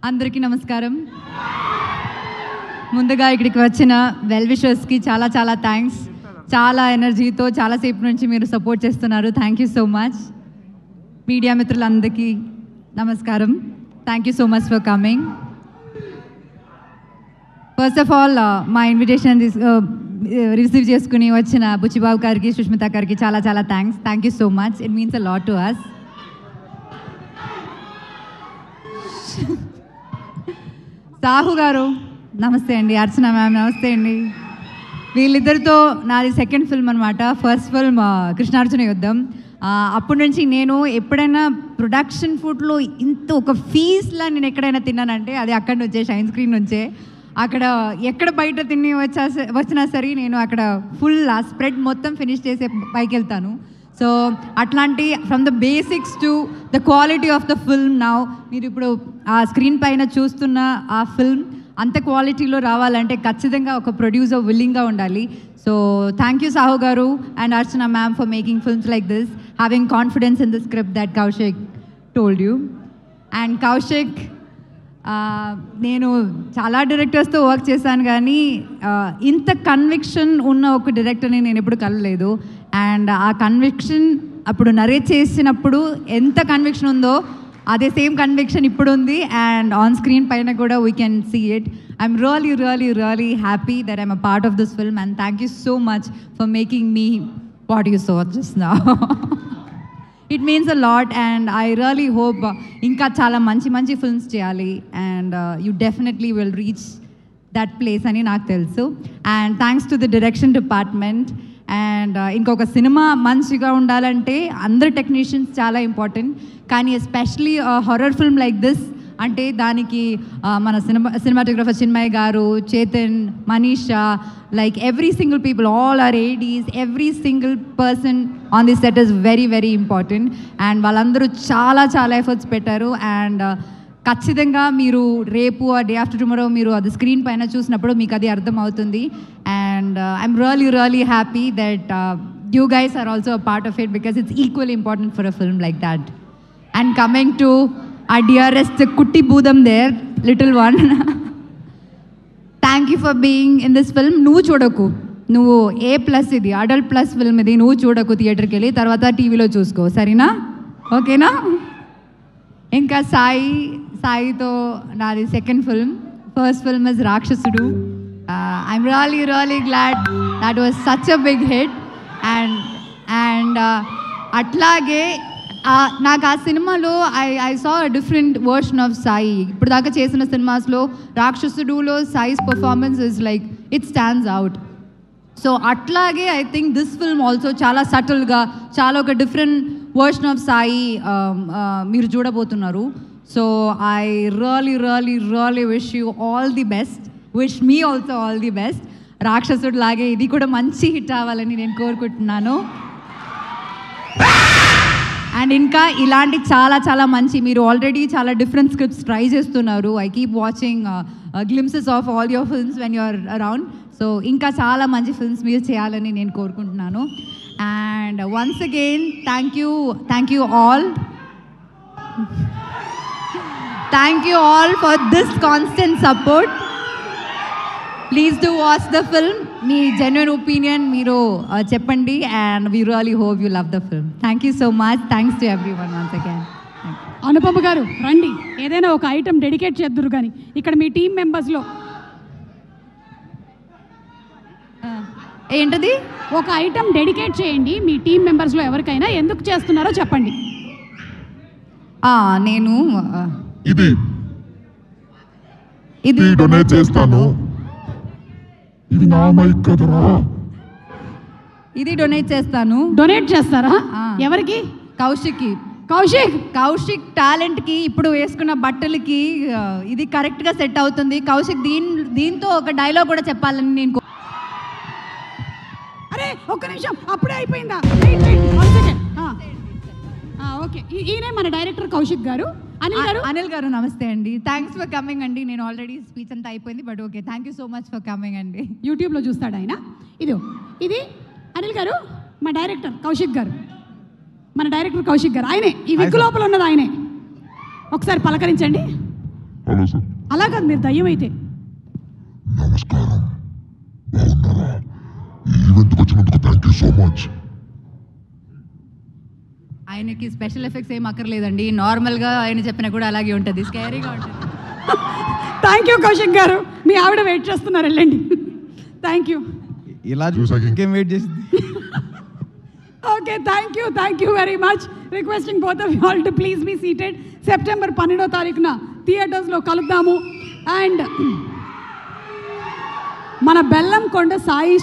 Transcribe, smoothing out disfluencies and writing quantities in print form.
అందరికీ నమస్కారం. ముందుగా ఇక్కడికి వచ్చిన వెల్ విషర్స్కి చాలా చాలా థ్యాంక్స్. చాలా ఎనర్జీతో చాలాసేపు నుంచి మీరు సపోర్ట్ చేస్తున్నారు. Thank you so much. Media మిత్రులందరికీ నమస్కారం. Thank you so much for coming. First of all మా ఇన్విటేషన్ రిసీవ్ చేసుకుని వచ్చిన బుచ్చిబాబు గారికి, సుష్మిత గారికి చాలా చాలా thanks. Thank you so much. It means a lot to us. Sahu garu నమస్తే అండి. అర్చన మ్యామ్ నమస్తే అండి. వీళ్ళిద్దరితో నాది సెకండ్ ఫిల్మ్ అనమాట. First film Krishnarjuna Yuddham. అప్పటి నుంచి నేను ఎప్పుడైనా ప్రొడక్షన్ ఫుడ్లో ఇంత ఒక ఫీజ్లా నేను ఎక్కడైనా తిన్నానంటే అది అక్కడి నుంచే, షైన్ స్క్రీన్ నుంచే. అక్కడ ఎక్కడ బయట తిని వచ్చినా సరే నేను అక్కడ ఫుల్ ఆ స్ప్రెడ్ మొత్తం ఫినిష్ చేసే పైకి వెళ్తాను. సో అట్లాంటి from the basics to the quality of the film now మీరు ఇప్పుడు ఆ స్క్రీన్ పైన చూస్తున్న ఆ ఫిల్మ్ అంత క్వాలిటీలో రావాలంటే ఖచ్చితంగా ఒక ప్రొడ్యూసర్ విల్లింగ్గా ఉండాలి. సో థ్యాంక్ యూ సాహు గారు and Archana ma'am for making films like this, having confidence in the script that Kaushik told you. And Kaushik, నేను చాలా డైరెక్టర్స్తో వర్క్ చేశాను కానీ ఇంత కన్విక్షన్ ఉన్న ఒక డైరెక్టర్ని నేను ఎప్పుడు కలలేదు. అండ్ ఆ కన్విక్షన్ అప్పుడు నరేట్ చేసినప్పుడు ఎంత కన్విక్షన్ ఉందో అదే సేమ్ కన్విక్షన్ ఇప్పుడు ఉంది. అండ్ ఆన్ స్క్రీన్ పైన కూడా we can see it. I'm really really really happy that I'm a part of this film and thank you so much for making me what you so just now. It means a lot and I really hope ఇంకా చాలా మంచి మంచి films చేయాలి and you definitely will reach that place అని నాకు తెలుసు. And thanks to the direction department. And ఇంకొక cinema మంచిగా ఉండాలంటే అందరు టెక్నీషియన్స్ చాలా ఇంపార్టెంట్, కానీ especially horror film like this అంటే దానికి మన సినిమాటోగ్రఫర్ చిన్మయ్ గారు, Chetan, Manisha, like every single people, all our ADs, every single person on this set is very very important and వాళ్ళందరూ చాలా చాలా ఎఫర్ట్స్ పెట్టారు. అండ్ ఖచ్చితంగా మీరు రేపు ఆ డే ఆఫ్టర్ టుమారో మీరు అది స్క్రీన్ పైన చూసినప్పుడు మీకు అది అర్థం అవుతుంది. And I'm really really happy that you guys are also a part of it because it's equally important for a film like that. And coming to our dearest Kutti Boodam there, little one. Thank you for being in this film. నువ్వు చూడకు, నువ్వు A+ ఇది adult plus film ఇది, నువ్వు చూడకు థియేటర్కి వెళ్ళి, తర్వాత టీవీలో చూసుకో, సరేనా? ఓకేనా? ఇంకా సాయితో నాది second film. First film is Rakshasudu. I'm really really glad that was such a big hit. And అట్లాగే నాకు ఆ సినిమాలో I saw different version of Sai. ఇప్పుడు దాకా చేసిన సినిమాస్లో రాక్షసుడులో Sai's performance is like it stands out. So అట్లాగే I think this film also చాలా సటిల్గా చాలా ఒక డిఫరెంట్ వర్షన్ ఆఫ్ సాయి మీరు చూడబోతున్నారు. So I really really really wish you all the best. Wish me also all the best. రాక్షసుడు లాగే ఇది కూడా మంచి హిట్ అవ్వాలని నేను కోరుకుంటున్నాను. అండ్ ఇంకా ఇలాంటి చాలా చాలా మంచి, మీరు ఆల్రెడీ చాలా డిఫరెంట్ స్క్రిప్ట్స్ ట్రై చేస్తున్నారు. I keep watching glimpses of all your films when you're around. So ఇంకా చాలా మంచి ఫిల్మ్స్ మీరు చేయాలని నేను కోరుకుంటున్నాను. And once again thank you all. Thank you all for this constant support. Please do watch the film. మీ జెన్యున్ ఒపీనియన్ మీరు చెప్పండి and we really hope you love the film. Thank you so much. Thanks to everyone once again. Anupama గారు రండి, ఏదైనా ఒక item dedicate చేద్దురు కానీ ఇక్కడ మీ team మెంబర్స్లో ఏంటది? ఒక ఐటమ్ డెడికేట్ చేయండి మీ టీం మెంబర్స్లో ఎవరికైనా. ఎందుకు చేస్తున్నారో చెప్పండి. నేను ఇది డొనేట్ చేస్తాను. ఇది నా మైక్ కదరా. ఇది డొనేట్ చేస్తాను. డొనేట్ చేస్తారా? ఎవరికి? కౌశిక్ టాలెంట్కి, ఇప్పుడు వేసుకున్న బట్టలకి ఇది కరెక్ట్గా సెట్ అవుతుంది. కౌశిక్ దీంతో ఒక డైలాగ్ కూడా చెప్పాలని నేను. అరే ఒక్క నిమిషం, అప్పుడే అయిపోయిందా? ఓకే, ఈయనే మన డైరెక్టర్ కౌశిక్ గారు. అనిల్ గారు నమస్తే అండి. థ్యాంక్స్ ఫర్ కమింగ్ అండి. నేను ఆల్రెడీ స్పీచ్ అంతా అయిపోయింది, but okay, thank you so much for coming అండి. యూట్యూబ్లో చూస్తాడు ఆయన. ఇది అనిల్ గారు, మా డైరెక్టర్ కౌశిక్ గారు, మన డైరెక్టర్ కౌశిక్ గారు. ఆయనే ఈ విక్ లోపల ఉన్నది ఆయనే. ఒకసారి పలకరించండి. Hello sir. అలా కాదు, మీరు దయ్యం అయితే. నమస్కారం, బాగున్నారా? ఈ ఈవెంట్కి వచ్చినందుకు థ్యాంక్ యూ సో మచ్. ఆయనకి స్పెషల్ ఎఫెక్ట్స్ ఏం అక్కర్లేదండి, నార్మల్గా ఆయన చెప్పినా కూడా అలాగే ఉంటుంది, స్కేరీగా ఉంటుంది. థ్యాంక్ యూ కౌశిక్ గారు, మీ ఆవిడ వెయిట్ చేస్తున్నారు, వెళ్ళండి. Thank you. ఇలా చూసాక ఇంకేం వెయిట్ చేసింది. Okay, thank you very much. Requesting both of you all to please be seated. September 12వ తారీఖున థియేటర్స్లో కలుద్దాము. అండ్ మన బెల్లంకొండ సాయి